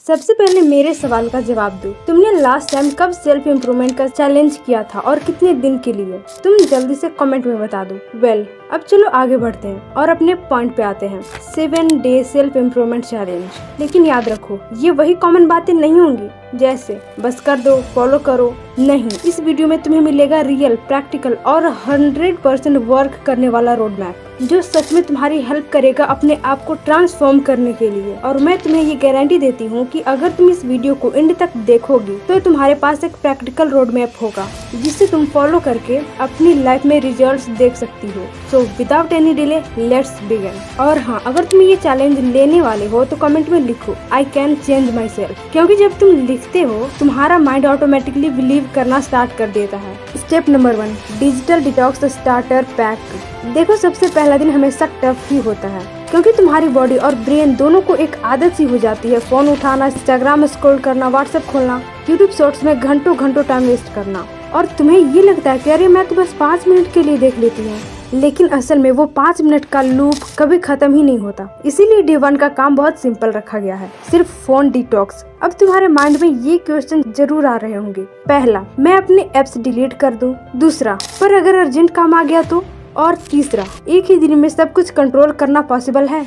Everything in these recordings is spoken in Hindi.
सबसे पहले मेरे सवाल का जवाब दो। तुमने लास्ट टाइम कब सेल्फ इम्प्रूवमेंट का चैलेंज किया था और कितने दिन के लिए? तुम जल्दी से कमेंट में बता दो। अब चलो आगे बढ़ते हैं और अपने पॉइंट पे आते हैं। 7 डे सेल्फ इम्प्रूवमेंट चैलेंज। लेकिन याद रखो, ये वही कॉमन बातें नहीं होंगी जैसे बस कर दो, फॉलो करो। नहीं, इस वीडियो में तुम्हें मिलेगा रियल, प्रैक्टिकल और 100% वर्क करने वाला रोड मैप जो सच में तुम्हारी हेल्प करेगा अपने आप को ट्रांसफॉर्म करने के लिए। और मैं तुम्हें ये गारंटी देती हूँ कि अगर तुम इस वीडियो को एंड तक देखोगी तो तुम्हारे पास एक प्रैक्टिकल रोड मैप होगा जिसे तुम फॉलो करके अपनी लाइफ में रिजल्ट्स देख सकती हो। So without any delay let's begin. और हाँ, अगर तुम ये चैलेंज लेने वाले हो तो कमेंट में लिखो I can change my self, क्योंकि जब तुम लिखते हो तुम्हारा माइंड ऑटोमेटिकली बिलीव करना स्टार्ट कर देता है। Step number 1, digital detox starter pack. देखो, सबसे पहला दिन हमेशा टफ ही होता है क्योंकि तुम्हारी बॉडी और ब्रेन दोनों को एक आदत सी हो जाती है फोन उठाना, इंस्टाग्राम स्क्रॉल करना, व्हाट्सएप खोलना, यूट्यूब शॉर्ट्स में घंटों घंटों टाइम वेस्ट करना। और तुम्हें ये लगता है कि अरे मैं तो बस 5 मिनट के लिए देख लेती हूँ, लेकिन असल में वो 5 मिनट का लूप कभी खत्म ही नहीं होता। इसीलिए डे 1 का काम बहुत सिंपल रखा गया है, सिर्फ फोन डिटॉक्स। अब तुम्हारे माइंड में ये क्वेश्चन जरूर आ रहे होंगे। पहला, मैं अपने एप्स डिलीट कर दूं। दूसरा, पर अगर अर्जेंट काम आ गया तो? और तीसरा, एक ही दिन में सब कुछ कंट्रोल करना पॉसिबल है?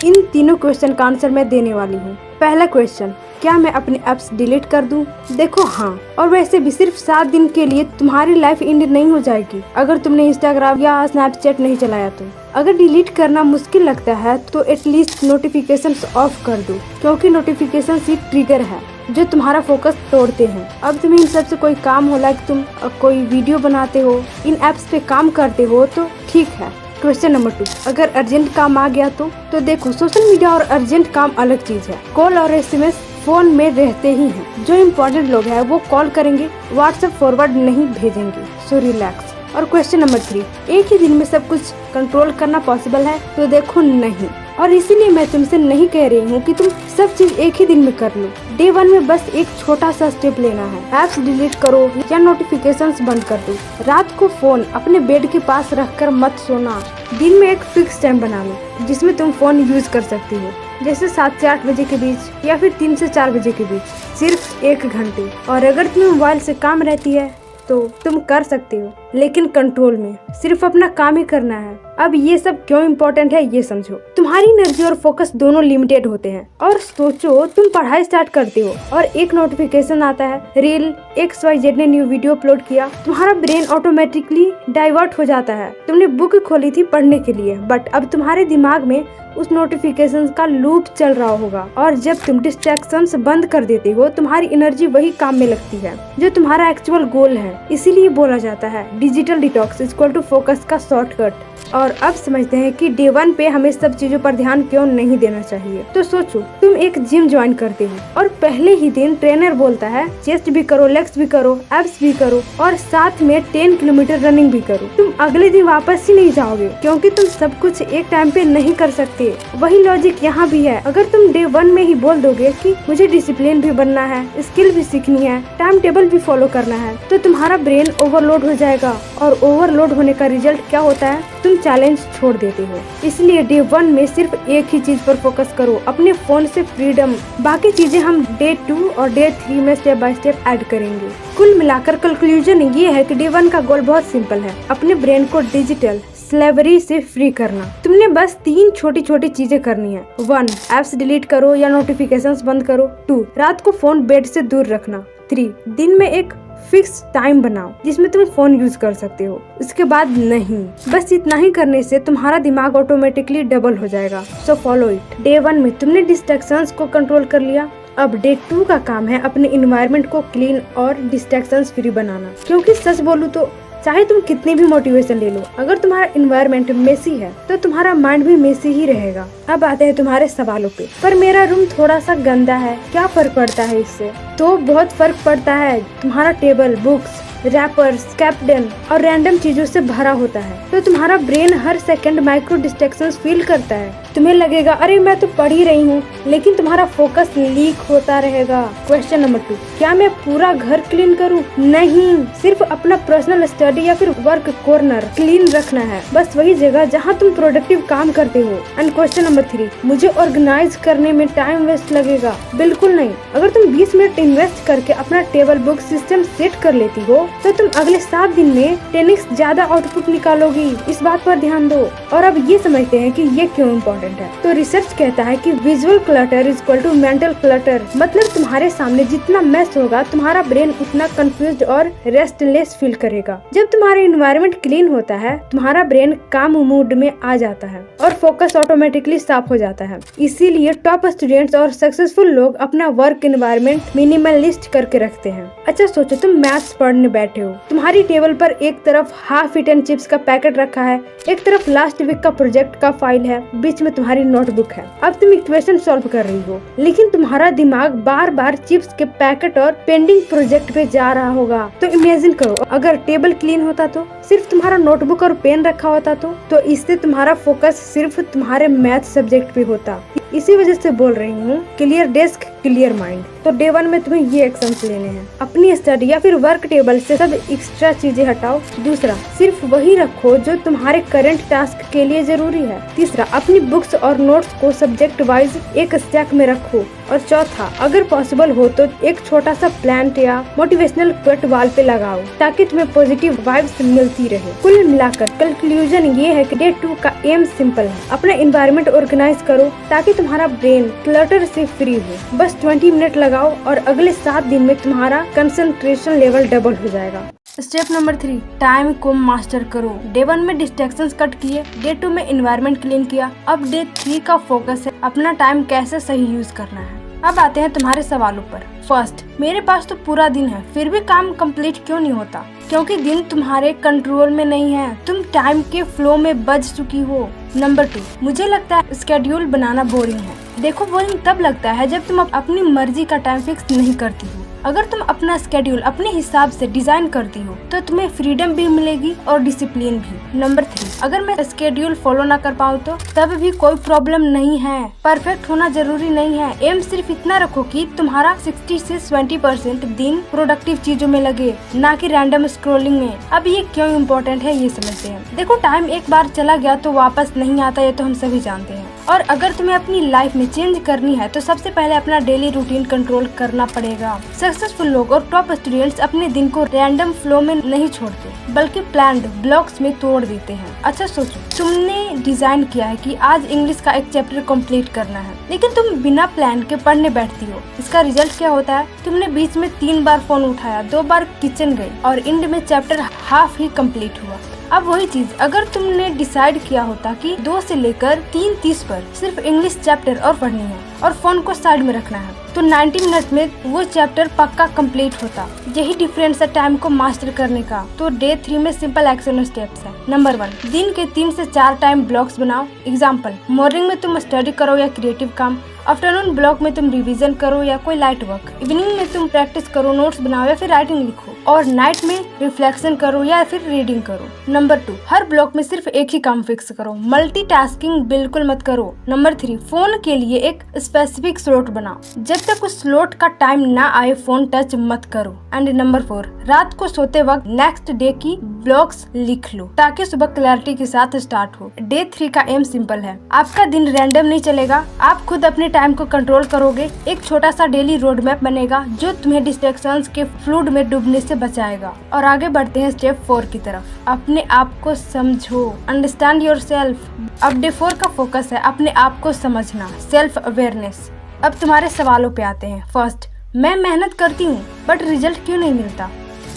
इन तीनों क्वेश्चन का आंसर मैं देने वाली हूँ। पहला क्वेश्चन, क्या मैं अपने एप्स डिलीट कर दूं? देखो हाँ, और वैसे भी सिर्फ 7 दिन के लिए तुम्हारी लाइफ एंड नहीं हो जाएगी अगर तुमने इंस्टाग्राम या स्नैपचैट नहीं चलाया तो। अगर डिलीट करना मुश्किल लगता है तो एटलीस्ट नोटिफिकेशंस ऑफ कर दो, क्योंकि नोटिफिकेशन ही ट्रिगर है जो तुम्हारा फोकस तोड़ते हैं। अब तुम्हें इन सब से कोई काम हो, लाइक तुम कोई वीडियो बनाते हो, इन एप्स पे काम करते हो तो ठीक है। क्वेश्चन नंबर 2, अगर अर्जेंट काम आ गया तो देखो, सोशल मीडिया और अर्जेंट काम अलग चीज है। कॉल और SMS फोन में रहते ही हैं। जो इम्पोर्टेंट लोग हैं वो कॉल करेंगे, व्हाट्सएप फॉरवर्ड नहीं भेजेंगे। So relax. और क्वेश्चन नंबर 3, एक ही दिन में सब कुछ कंट्रोल करना पॉसिबल है? तो देखो नहीं, और इसीलिए मैं तुमसे नहीं कह रही हूँ कि तुम सब चीज एक ही दिन में कर लो। डे 1 में बस एक छोटा सा स्टेप लेना है। एप्स डिलीट करो या नोटिफिकेशंस बंद कर दो। रात को फोन अपने बेड के पास रखकर मत सोना। दिन में एक फिक्स टाइम बना लो जिसमें तुम फोन यूज कर सकती हो, जैसे 7 से 8 बजे के बीच या फिर 3 से 4 बजे के बीच, सिर्फ 1 घंटे। और अगर तुम्हें मोबाइल से काम रहती है तो तुम कर सकते हो, लेकिन कंट्रोल में, सिर्फ अपना काम ही करना है। अब ये सब क्यों इम्पोर्टेंट है ये समझो। तुम्हारी एनर्जी और फोकस दोनों लिमिटेड होते हैं। और सोचो, तुम पढ़ाई स्टार्ट करते हो और एक नोटिफिकेशन आता है, रील XYZ ने न्यू वीडियो अपलोड किया, तुम्हारा ब्रेन ऑटोमेटिकली डाइवर्ट हो जाता है। तुमने बुक खोली थी पढ़ने के लिए, बट अब तुम्हारे दिमाग में उस नोटिफिकेशंस का लूप चल रहा होगा। और जब तुम डिस्ट्रैक्शंस बंद कर देते हो, तुम्हारी एनर्जी वही काम में लगती है जो तुम्हारा एक्चुअल गोल है। इसीलिए बोला जाता है digital detox equal to focus का शॉर्टकट। और अब समझते हैं कि डे 1 पे हमें सब चीजों पर ध्यान क्यों नहीं देना चाहिए। तो सोचो, तुम एक जिम ज्वाइन करते हो और पहले ही दिन ट्रेनर बोलता है चेस्ट भी करो, लेग्स भी करो, एब्स भी करो और साथ में 10 किलोमीटर रनिंग भी करो। तुम अगले दिन वापस ही नहीं जाओगे क्योंकि तुम सब कुछ एक टाइम पे नहीं कर सकते। वही लॉजिक यहाँ भी है। अगर तुम डे 1 में ही बोल दोगे कि मुझे डिसिप्लिन भी बनना है, स्किल भी सीखनी है, टाइम टेबल भी फॉलो करना है, तो तुम्हारा ब्रेन ओवरलोड हो जाएगा। और ओवरलोड होने का रिजल्ट क्या होता है? तुम चैलेंज छोड़ देते हो। इसलिए डे 1 में सिर्फ एक ही चीज पर फोकस करो, अपने फोन से फ्रीडम। बाकी चीजें हम डे 2 और डे 3 में स्टेप बाय स्टेप ऐड करेंगे। कुल मिलाकर कंक्लूजन ये है कि डे 1 का गोल बहुत सिंपल है, अपने ब्रेन को डिजिटल स्लेवरी से फ्री करना। तुमने बस 3 छोटी छोटी चीजें करनी है। 1, एप्स डिलीट करो या नोटिफिकेशंस बंद करो। 2, रात को फोन बेड से दूर रखना। 3, दिन में एक फिक्स टाइम बनाओ जिसमें तुम फोन यूज कर सकते हो। इसके बाद नहीं, बस इतना ही करने से तुम्हारा दिमाग ऑटोमेटिकली डबल हो जाएगा। So follow it. डे 1 में तुमने डिस्ट्रैक्शंस को कंट्रोल कर लिया। अब डे 2 का काम है अपने इन्वायरमेंट को क्लीन और डिस्ट्रैक्शंस फ्री बनाना। क्योंकि सच बोलूं तो चाहे तुम कितनी भी मोटिवेशन ले लो, अगर तुम्हारा इन्वायरमेंट मेसी है तो तुम्हारा माइंड भी मेसी ही रहेगा। अब आते हैं तुम्हारे सवालों पे। पर मेरा रूम थोड़ा सा गंदा है, क्या फर्क पड़ता है इससे? तो बहुत फर्क पड़ता है। तुम्हारा टेबल, बुक्स, रैपर्स, कैप्टन और रैंडम चीजों से भरा होता है, तो तुम्हारा ब्रेन हर सेकंड माइक्रो डिस्ट्रैक्शंस फील करता है। तुम्हें लगेगा अरे मैं तो पढ़ ही रही हूँ, लेकिन तुम्हारा फोकस लीक होता रहेगा। क्वेश्चन नंबर 2, क्या मैं पूरा घर क्लीन करूँ? नहीं, सिर्फ अपना पर्सनल स्टडी या फिर वर्क कॉर्नर क्लीन रखना है, बस वही जगह जहाँ तुम प्रोडक्टिव काम करते हो। एंड क्वेश्चन नंबर 3, मुझे ऑर्गेनाइज करने में टाइम वेस्ट लगेगा? बिल्कुल नहीं। अगर तुम 20 मिनट इन्वेस्ट करके अपना टेबल बुक सिस्टम सेट कर लेती हो तो तुम अगले 7 दिन में 10x ज्यादा आउटपुट निकालोगी। इस बात पर ध्यान दो। और अब ये समझते हैं कि ये क्यों इम्पोर्टेंट है। तो रिसर्च कहता है कि visual clutter is equal to mental clutter, मतलब तुम्हारे सामने जितना मेस होगा तुम्हारा ब्रेन उतना कंफ्यूज्ड और रेस्टलेस फील करेगा। जब तुम्हारा एनवायरनमेंट क्लीन होता है तुम्हारा ब्रेन काम मूड में आ जाता है और फोकस ऑटोमेटिकली साफ हो जाता है। इसीलिए टॉप स्टूडेंट्स और सक्सेसफुल लोग अपना वर्क एनवायरनमेंट मिनिमलिस्ट करके रखते हैं। अच्छा सोचो, तुम मैथ्स पढ़ने बैठे हो, तुम्हारी टेबल पर एक तरफ हाफ ईटन चिप्स का पैकेट रखा है, एक तरफ लास्ट वीक का प्रोजेक्ट का फाइल है, बीच में तुम्हारी नोटबुक है। अब तुम इक्वेशन सॉल्व कर रही हो, लेकिन तुम्हारा दिमाग बार बार चिप्स के पैकेट और पेंडिंग प्रोजेक्ट पे जा रहा होगा। तो इमेजिन करो अगर टेबल क्लीन होता तो, सिर्फ तुम्हारा नोटबुक और पेन रखा होता तो इससे तुम्हारा फोकस सिर्फ तुम्हारे मैथ सब्जेक्ट पे होता। इसी वजह से बोल रही हूँ क्लियर डेस्क क्लियर माइंड। तो डे 1 में तुम्हें ये एक्शंस लेने हैं। अपनी स्टडी या फिर वर्क टेबल से सब एक्स्ट्रा चीजें हटाओ। दूसरा, सिर्फ वही रखो जो तुम्हारे करंट टास्क के लिए जरूरी है। तीसरा, अपनी बुक्स और नोट्स को सब्जेक्ट वाइज एक स्टैक में रखो। और चौथा, अगर पॉसिबल हो तो एक छोटा सा प्लांट या मोटिवेशनल क्वोट वॉल पे लगाओ ताकि तुम्हें पॉजिटिव वाइब्स मिलती रहे। कुल मिलाकर कंक्लूजन ये है कि डे 2 का एम सिंपल है। अपना एनवायरनमेंट ऑर्गेनाइज करो ताकि तुम्हारा ब्रेन क्लटर से फ्री हो। बस 20 मिनट लगाओ और अगले 7 दिन में तुम्हारा कंसंट्रेशन लेवल डबल हो जाएगा। स्टेप नंबर 3, टाइम को मास्टर करो। डे 1 में डिस्ट्रैक्शंस कट किए, डे 2 में एनवायरनमेंट क्लीन किया, अब डे 3 का फोकस है अपना टाइम कैसे सही यूज करना है। अब आते हैं तुम्हारे सवालों पर। फर्स्ट, मेरे पास तो पूरा दिन है फिर भी काम कंप्लीट क्यों नहीं होता? क्योंकि दिन तुम्हारे कंट्रोल में नहीं है, तुम टाइम के फ्लो में बज चुकी हो। नंबर 2, मुझे लगता है स्केड्यूल बनाना बोरिंग है। देखो, बोरिंग तब लगता है जब तुम अपनी मर्जी का टाइम फिक्स नहीं करती हो। अगर तुम अपना स्केड्यूल अपने हिसाब से डिजाइन करती हो तो तुम्हें फ्रीडम भी मिलेगी और डिसिप्लिन भी। नंबर 3, अगर मैं स्केड्यूल फॉलो ना कर पाऊँ तो तब भी कोई प्रॉब्लम नहीं है। परफेक्ट होना जरूरी नहीं है। एम सिर्फ इतना रखो कि तुम्हारा 60 से 20% दिन प्रोडक्टिव चीजों में लगे, ना कि रैंडम स्क्रॉलिंग में। अब ये क्यों इम्पोर्टेंट है ये समझते हैं। देखो, टाइम एक बार चला गया तो वापस नहीं आता, ये तो हम सभी जानते हैं। और अगर तुम्हें अपनी लाइफ में चेंज करनी है तो सबसे पहले अपना डेली रूटीन कंट्रोल करना पड़ेगा। सक्सेसफुल लोग और टॉप स्टूडेंट्स अपने दिन को रैंडम फ्लो में नहीं छोड़ते बल्कि प्लान्ड ब्लॉक्स में तोड़ देते हैं। अच्छा सोचो, तुमने डिजाइन किया है कि आज इंग्लिश का एक चैप्टर कंप्लीट करना है, लेकिन तुम बिना प्लान के पढ़ने बैठती हो। इसका रिजल्ट क्या होता है? तुमने बीच में 3 बार फोन उठाया, 2 बार किचन गई और एंड में चैप्टर हाफ ही कंप्लीट हुआ। अब वही चीज अगर तुमने डिसाइड किया होता कि 2 से लेकर 3:30 पर सिर्फ इंग्लिश चैप्टर और पढ़नी है और फोन को साइड में रखना है, तो 90 मिनट में वो चैप्टर पक्का कंप्लीट होता। यही डिफरेंस है टाइम को मास्टर करने का। तो डे 3 में सिंपल एक्शन स्टेप्स है। नंबर 1, दिन के 3 से 4 टाइम ब्लॉक्स बनाओ। एग्जाम्पल, मॉर्निंग में तुम स्टडी करो या क्रिएटिव काम, आफ्टरनून ब्लॉक में तुम रिवीजन करो या कोई लाइट वर्क, इवनिंग में तुम प्रैक्टिस करो, नोट्स बनाओ या फिर राइटिंग लिखो, और नाइट में रिफ्लेक्शन करो या फिर रीडिंग करो। नंबर 2, हर ब्लॉक में सिर्फ एक ही काम फिक्स करो, मल्टीटास्किंग बिल्कुल मत करो। नंबर 3, फोन के लिए एक स्पेसिफिक स्लॉट बनाओ, जब तक उस स्लॉट का टाइम ना आए फोन टच मत करो। एंड नंबर 4, रात को सोते वक्त नेक्स्ट डे की ब्लॉक्स लिख लो ताकि सुबह क्लैरिटी के साथ स्टार्ट हो। डे 3 का एम सिंपल है, आपका दिन रैंडम नहीं चलेगा, आप खुद अपने टाइम को कंट्रोल करोगे। एक छोटा सा डेली रोड मैप बनेगा जो तुम्हें डिस्ट्रैक्शंस के फ्लूड में डूबने से बचाएगा। और आगे बढ़ते हैं स्टेप 4 की तरफ, अपने आप को समझो, अंडरस्टैंड योरसेल्फ। अब डे 4 का फोकस है अपने आप को समझना, सेल्फ अवेयरनेस। अब तुम्हारे सवालों पे आते हैं। फर्स्ट, मैं मेहनत करती हूँ बट रिजल्ट क्यों नहीं मिलता?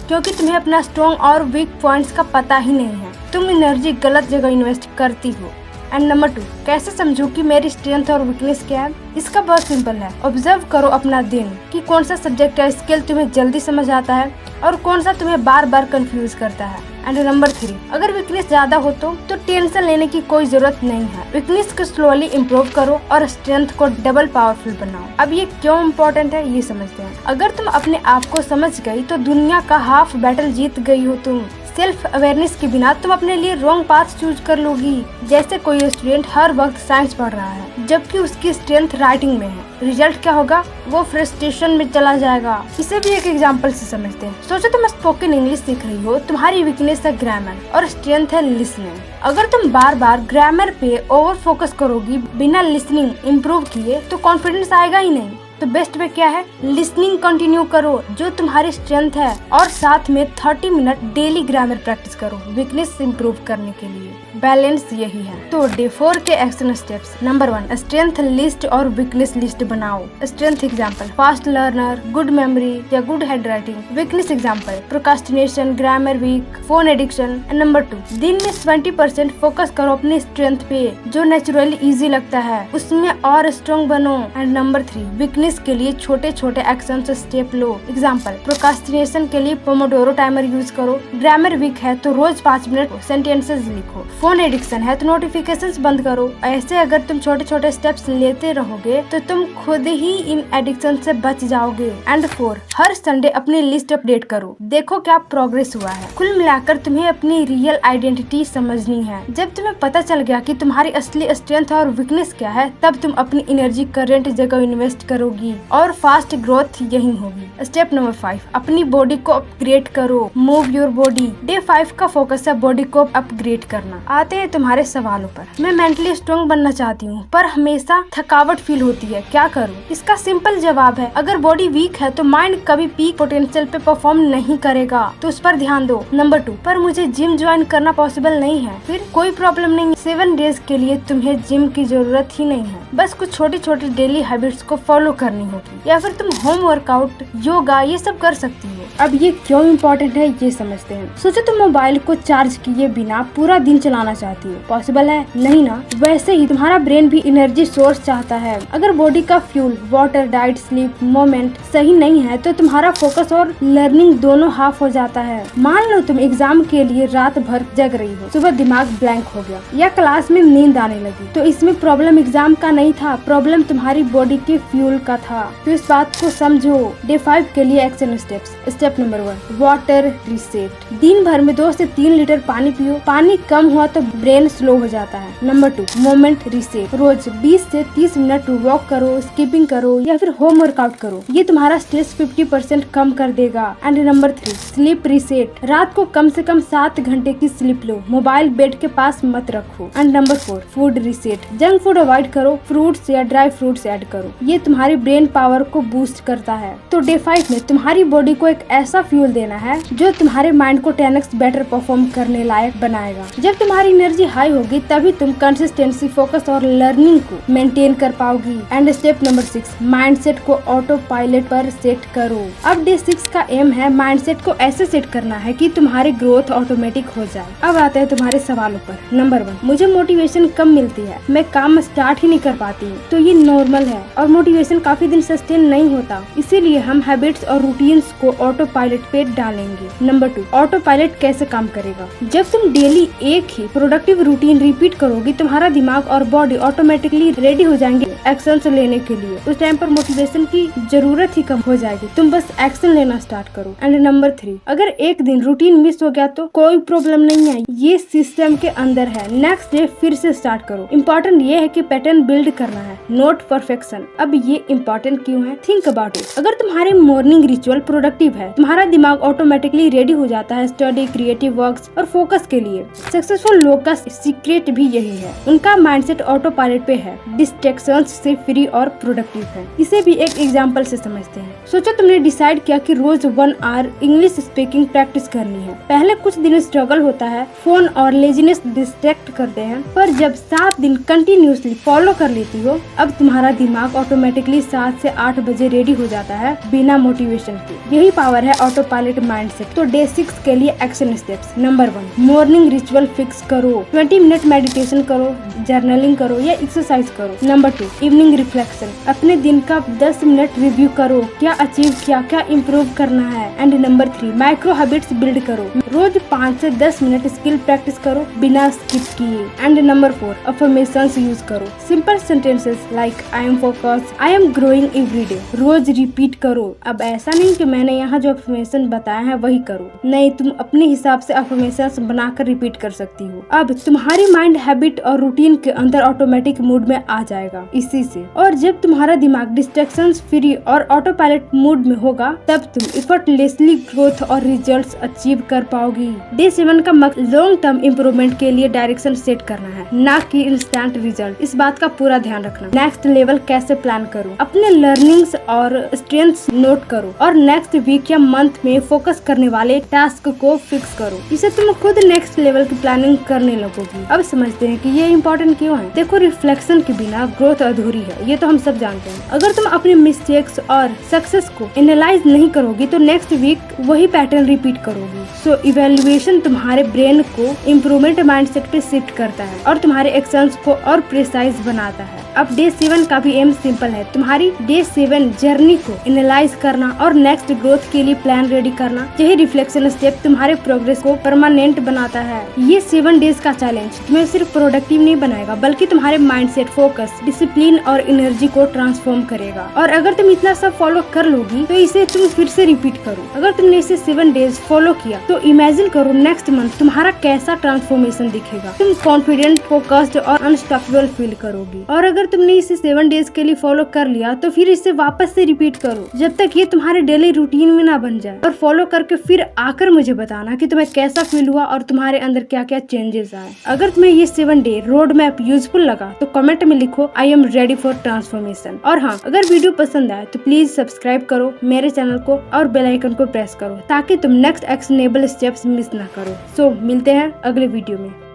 क्योंकि तुम्हें अपना स्ट्रॉन्ग और वीक पॉइंट्स का पता ही नहीं है, तुम एनर्जी गलत जगह इन्वेस्ट करती हो। एंड नंबर 2, कैसे समझूं कि मेरी स्ट्रेंथ और वीकनेस क्या है? इसका बहुत सिंपल है, ऑब्जर्व करो अपना दिन कि कौन सा सब्जेक्ट या स्किल तुम्हें जल्दी समझ आता है और कौन सा तुम्हें बार बार कंफ्यूज करता है। एंड नंबर 3, अगर वीकनेस ज्यादा हो तो टेंशन लेने की कोई जरूरत नहीं है, वीकनेस को स्लोली इम्प्रूव करो और स्ट्रेंथ को डबल पावरफुल बनाओ। अब ये क्यों इम्पोर्टेंट है ये समझते हैं। अगर तुम अपने आप को समझ गई तो दुनिया का हाफ बैटल जीत गई हो तुम। सेल्फ अवेयरनेस के बिना तुम अपने लिए रॉन्ग पाथ चूज कर लोगी। जैसे कोई स्टूडेंट हर वक्त साइंस पढ़ रहा है जबकि उसकी स्ट्रेंथ राइटिंग में है, रिजल्ट क्या होगा? वो फ्रस्ट्रेशन में चला जाएगा। इसे भी एक एग्जांपल से समझते हैं। सोचो तुम स्पोकन इंग्लिश सीख रही हो, तुम्हारी वीकनेस है ग्रामर और स्ट्रेंथ है लिसनिंग। अगर तुम बार बार ग्रामर पे ओवर फोकस करोगी बिना लिसनिंग इम्प्रूव किए तो कॉन्फिडेंस आएगा ही नहीं। तो बेस्ट वे क्या है? लिसनिंग कंटिन्यू करो जो तुम्हारी स्ट्रेंथ है और साथ में 30 मिनट डेली ग्रामर प्रैक्टिस करो वीकनेस इंप्रूव करने के लिए। बैलेंस यही है। तो डे 4 के action steps. Number 1, strength list और वीकनेस लिस्ट बनाओ। Strength example, fast learner, good memory या good hand writing. Weakness example, procrastination, grammar weak, phone addiction. Number 2, दिन में 20% फोकस करो अपनी स्ट्रेंथ पे जो नेचुरली इजी लगता है, उसमें और स्ट्रॉन्ग बनो। एंड नंबर 3, वीकनेस के लिए छोटे छोटे एक्शन स्टेप लो। एग्जाम्पल, प्रोक्रास्टिनेशन के लिए पोमोडोरो टाइमर यूज करो। ग्रामर वीक है तो रोज 5 मिनट सेंटेंसेस लिखो। फोन एडिक्शन है तो नोटिफिकेशंस बंद करो। ऐसे अगर तुम छोटे छोटे स्टेप्स लेते रहोगे तो तुम खुद ही इन एडिक्शन से बच जाओगे। एंड 4, हर संडे अपनी लिस्ट अपडेट करो, देखो क्या प्रोग्रेस हुआ है। कुल मिलाकर तुम्हें अपनी रियल आइडेंटिटी समझनी है। जब तुम्हें पता चल गया कि तुम्हारी असली स्ट्रेंथ और वीकनेस क्या है, तब तुम अपनी एनर्जी करेंट जगह इन्वेस्ट करोगी और फास्ट ग्रोथ यही होगी। स्टेप नंबर 5, अपनी बॉडी को अपग्रेड करो। Move your body. डे 5 का फोकस है बॉडी को अपग्रेड करना। आते हैं तुम्हारे सवालों पर। मैं मेंटली स्ट्रॉन्ग बनना चाहती हूँ पर हमेशा थकावट फील होती है, क्या करूँ? इसका सिंपल जवाब है, अगर बॉडी वीक है तो माइंड कभी पीक पोटेंशियल पे परफॉर्म नहीं करेगा, तो उस पर ध्यान दो। नंबर 2, पर मुझे जिम ज्वाइन करना पॉसिबल नहीं है। फिर कोई प्रॉब्लम नहीं, 7 डेज के लिए तुम्हें जिम की जरूरत ही नहीं है। बस कुछ छोटी छोटी डेली हैबिट्स को फॉलो करनी होगी, या फिर तुम होम वर्कआउट, योगा ये सब कर सकती हो। अब ये क्यों इम्पोर्टेंट है ये समझते हैं। सोचो तुम मोबाइल को चार्ज किए बिना पूरा दिन चलाना चाहती हो, पॉसिबल है? नहीं ना। वैसे ही तुम्हारा ब्रेन भी एनर्जी सोर्स चाहता है। अगर बॉडी का fuel, water, diet, sleep, moment सही नहीं है तो तुम्हारा फोकस और लर्निंग दोनों हाफ हो जाता है। मान लो तुम एग्जाम के लिए रात भर जग रही हो, सुबह दिमाग ब्लैंक हो गया या क्लास में नींद आने लगी, तो इसमें प्रॉब्लम एग्जाम का नहीं था, प्रॉब्लम तुम्हारी बॉडी के फ्यूल का था। तो इस बात को समझो। डे 5 के लिए action steps. Step number 1, water reset. दिन भर में 2 से 3 लीटर पानी पियो। पानी कम हुआ तो ब्रेन स्लो हो जाता है। Number 2, moment reset. रोज 20 से 30 मिनट वॉक करो, स्किपिंग करो या फिर होम वर्कआउट करो। ये तुम्हारा स्ट्रेस 50% कम कर देगा। And number 3, sleep reset. रात को कम से कम 7 घंटे की स्लीप लो, मोबाइल बेड के पास मत रखो। And number 4, food reset. Junk food avoid करो, फ्रूट्स या ड्राई फ्रूट्स ऐड करो, ये तुम्हारी ब्रेन पावर को बूस्ट करता है। तो डे 5 में तुम्हारी बॉडी को एक ऐसा फ्यूल देना है जो तुम्हारे माइंड को 10x बेटर परफॉर्म करने लायक बनाएगा। जब तुम्हारी एनर्जी हाई होगी तभी तुम कंसिस्टेंसी, फोकस और लर्निंग को मेंटेन कर पाओगी। एंड स्टेप नंबर 6, माइंडसेट को ऑटो पायलट पर सेट करो। अब डे 6 का एम है माइंडसेट को ऐसे सेट करना है कि तुम्हारी ग्रोथ ऑटोमेटिक हो जाए। अब आते हैं तुम्हारे सवालों पर। नंबर 1, मुझे मोटिवेशन कम मिलती है, मैं काम स्टार्ट ही नहीं कर पाती हूँ। तो ये नॉर्मल है और मोटिवेशन काफी दिन सस्टेन नहीं होता, इसीलिए हम हैबिट्स और रूटीन्स को ऑटो पायलट पे डालेंगे। नंबर 2, ऑटो पायलट कैसे काम करेगा? जब तुम डेली एक ही प्रोडक्टिव रूटीन रिपीट करोगी, तुम्हारा दिमाग और बॉडी ऑटोमेटिकली रेडी हो जाएंगे एक्शन लेने के लिए। उस टाइम पर मोटिवेशन की जरूरत ही कम हो जाएगी, तुम बस एक्शन लेना स्टार्ट करो। एंड नंबर 3, अगर एक दिन रूटीन मिस हो गया तो कोई प्रॉब्लम नहीं है, ये सिस्टम के अंदर है। नेक्स्ट डे फिर से स्टार्ट करो। इम्पोर्टेंट ये है कि पैटर्न बिल्ड करना है, नॉट परफेक्शन। अब ये इम्पोर्टेंट क्यों है? Think about it. अगर तुम्हारे मॉर्निंग रिचुअल प्रोडक्टिव है, तुम्हारा दिमाग ऑटोमेटिकली रेडी हो जाता है स्टडी, क्रिएटिव वर्क्स और फोकस के लिए। सक्सेसफुल लोग का सीक्रेट भी यही है, उनका माइंडसेट ऑटो पायलट पे है, डिस्ट्रैक्शंस से फ्री और प्रोडक्टिव है। इसे भी एक एग्जांपल से समझते हैं। सोचो तुमने डिसाइड किया कि रोज 1 आवर इंग्लिश स्पीकिंग प्रैक्टिस करनी है। पहले कुछ दिन स्ट्रगल होता है, फोन और लेजीनेस डिस्ट्रैक्ट करते हैं, पर जब 7 दिन कंटिन्यूसली फॉलो कर लेती हो, अब तुम्हारा दिमाग ऑटोमेटिकली 7 से 8 बजे रेडी हो जाता है बिना मोटिवेशन के। यही पावर है ऑटो पायलट माइंडसेट। तो डे 6 के लिए action steps. Number 1, morning ritual fix करो, 20 मिनट मेडिटेशन करो, जर्नलिंग करो या एक्सरसाइज करो। नंबर 2, इवनिंग रिफ्लेक्शन, अपने दिन का 10 मिनट रिव्यू करो, क्या अचीव किया, क्या इम्प्रूव करना है। And number 3, micro habits build करो, रोज 5 से 10 मिनट स्किल प्रैक्टिस करो बिना स्किप किए। एंड नंबर 4, अफर्मेशंस यूज करो, simple sentences like I am focused, I am growing every day, रोज रिपीट करो। अब ऐसा नहीं कि मैंने यहाँ जो अफर्मेशन बताया है वही करो, नहीं, तुम अपने हिसाब से अफर्मेशन बनाकर रिपीट कर सकती हो। अब तुम्हारी माइंड हैबिट और रूटीन के अंदर ऑटोमेटिक मूड में आ जाएगा इसी से। और जब तुम्हारा दिमाग डिस्ट्रैक्शंस फ्री और ऑटो पायलट मूड में होगा तब तुम एफर्टलेसली ग्रोथ और रिजल्ट्स अचीव कर पाओगी। डे 7 का मकसद लॉन्ग टर्म इम्प्रूवमेंट के लिए डायरेक्शन सेट करना है, ना कि इंस्टेंट रिजल्ट। इस बात का पूरा ध्यान रखना। नेक्स्ट लेवल कैसे प्लान करो, अपने लर्निंग्स और स्ट्रेंथ्स नोट करो और नेक्स्ट वीक या मंथ में फोकस करने वाले टास्क को फिक्स करो। इसे तुम खुद नेक्स्ट लेवल की प्लानिंग करने लगोगी। अब समझते हैं कि ये इम्पोर्टेंट क्यों है। देखो, रिफ्लेक्शन के बिना ग्रोथ अधूरी है, ये तो हम सब जानते हैं। अगर तुम अपने मिस्टेक्स और सक्सेस को एनालाइज नहीं करोगी तो नेक्स्ट वीक वही पैटर्न रिपीट करोगी। सो इवेल्युएशन तुम्हारे ब्रेन को इम्प्रूवमेंट माइंडसेट पे शिफ्ट करता है और तुम्हारे एक्शंस को और प्रिसाइज बनाता है। अब डे 7 का भी एम सिंपल है, तुम्हारी डे 7 जर्नी को एनालाइज करना और नेक्स्ट ग्रोथ के लिए प्लान रेडी करना। यही रिफ्लेक्शन स्टेप तुम्हारे प्रोग्रेस को परमानेंट बनाता है। ये 7 डेज का चैलेंज तुम्हें सिर्फ प्रोडक्टिव नहीं बनाएगा बल्कि तुम्हारे माइंडसेट, फोकस, डिसिप्लिन और एनर्जी को ट्रांसफॉर्म करेगा। और अगर तुम इतना सब फॉलो कर लोगी तो इसे तुम फिर से रिपीट करो। अगर तुमने इसे 7 डेज फॉलो किया तो इमेजिन करो नेक्स्ट मंथ तुम्हारा कैसा ट्रांसफॉर्मेशन दिखेगा। तुम कॉन्फिडेंट, फोकस्ड और अनस्टॉपेबल फील करोगी। और अगर तुमने इसे 7 डेज के लिए फॉलो कर लिया तो फिर इसे वापस से रिपीट करो जब तक ये तुम्हारे डेली रूटीन में ना बन जाए। और फॉलो करके फिर आकर मुझे बताना कि तुम्हें कैसा फील हुआ और तुम्हारे अंदर क्या क्या चेंजेस आए। अगर तुम्हें ये 7 डे रोड मैप यूजफुल लगा तो कमेंट में लिखो I am ready for transformation. और हाँ, अगर वीडियो पसंद आए तो प्लीज सब्सक्राइब करो मेरे चैनल को और बेल आइकन को प्रेस करो ताकि तुम नेक्स्ट एक्शनेबल स्टेप्स मिस ना करो। सो मिलते हैं अगले वीडियो में।